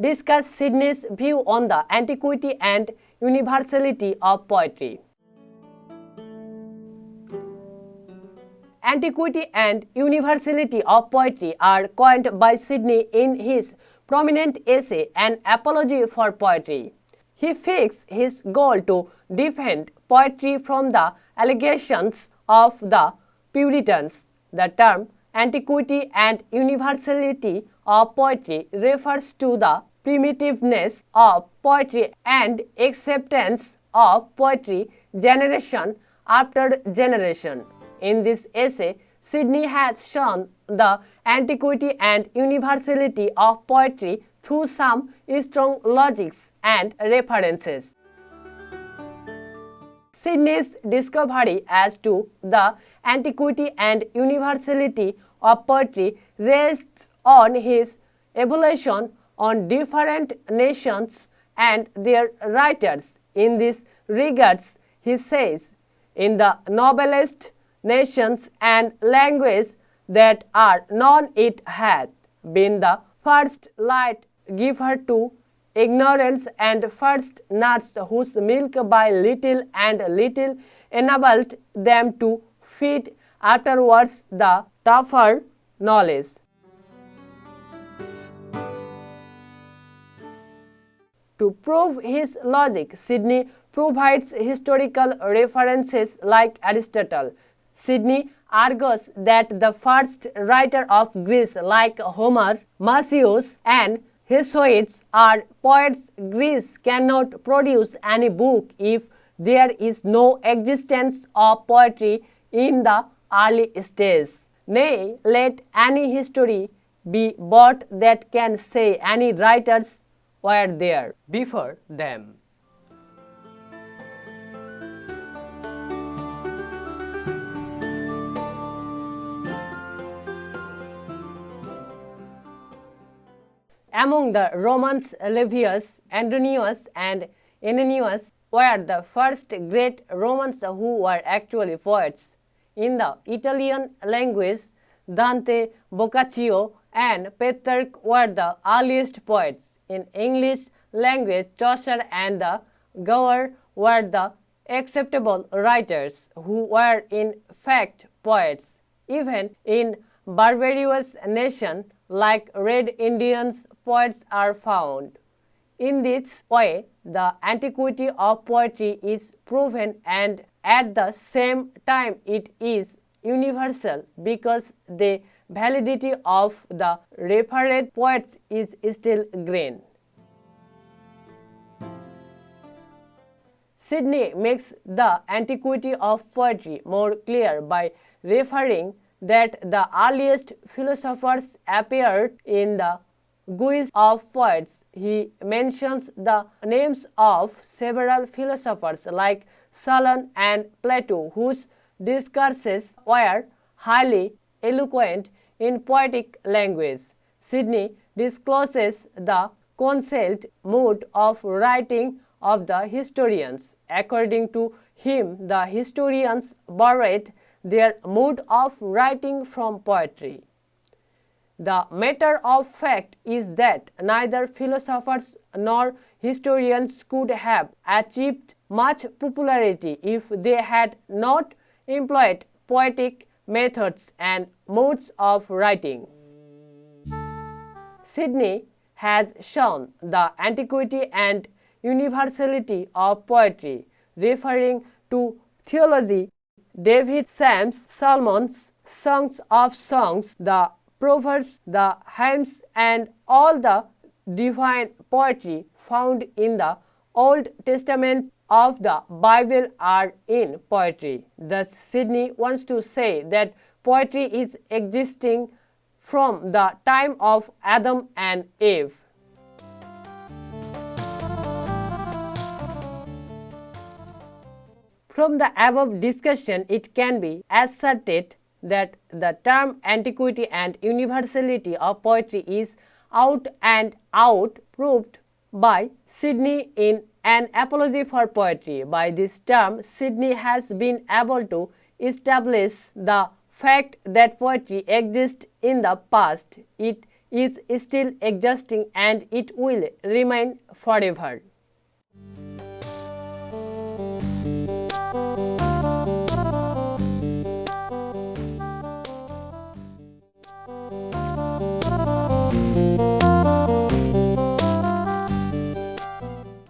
discuss Sidney's view on the antiquity and universality of poetry. Antiquity and universality of poetry are coined by Sidney in his prominent essay An Apology for Poetry. He fixed his goal to defend poetry from the allegations of the Puritans. The term antiquity and universality of poetry refers to the primitiveness of poetry and acceptance of poetry generation after generation. In this essay, Sidney has shown the antiquity and universality of poetry through some strong logics and references. Sidney's discovery as to the antiquity and universality of poetry rests on his evaluation on different nations and their writers. In this regards, he says, in the noblest nations and languages that are known, it hath been the first light giver to ignorance and first nuts whose milk by little and little enabled them to feed afterwards the tougher knowledge. To prove his logic, Sidney provides historical references like Aristotle. Sidney argues that the first writer of Greece like Homer, Marsyas, and Hesiod are poets. Greece cannot produce any book if there is no existence of poetry in the early stage. Nay, let any history be bought that can say any writers were there before them. Among the Romans, Livius, Andronius, and Ennius were the first great Romans who were actually poets. In the Italian language, Dante, Boccaccio, and Petrarch were the earliest poets. In English language, Chaucer and the Gower were the acceptable writers who were in fact poets. Even in barbarous nations like Red Indians, poets are found. In this way, the antiquity of poetry is proven, and at the same time it is universal because the validity of the referred poets is still green. Sidney makes the antiquity of poetry more clear by referring that the earliest philosophers appeared in the guise of poets. He mentions the names of several philosophers like Solon and Plato, whose discourses were highly eloquent in poetic language. Sidney discloses the concealed mood of writing of the historians. According to him, the historians borrowed their mode of writing from poetry. The matter of fact is that neither philosophers nor historians could have achieved much popularity if they had not employed poetic methods and modes of writing. Sidney has shown the antiquity and universality of poetry, referring to theology, David Psalms, Solomon's Songs of Songs, the Proverbs, the hymns, and all the divine poetry found in the Old Testament of the Bible are in poetry. Thus, Sidney wants to say that poetry is existing from the time of Adam and Eve. From the above discussion, it can be asserted that the term antiquity and universality of poetry is out and out proved by Sidney in An Apology for Poetry. By this term, Sidney has been able to establish the fact that poetry exists in the past. It is still existing and it will remain forever.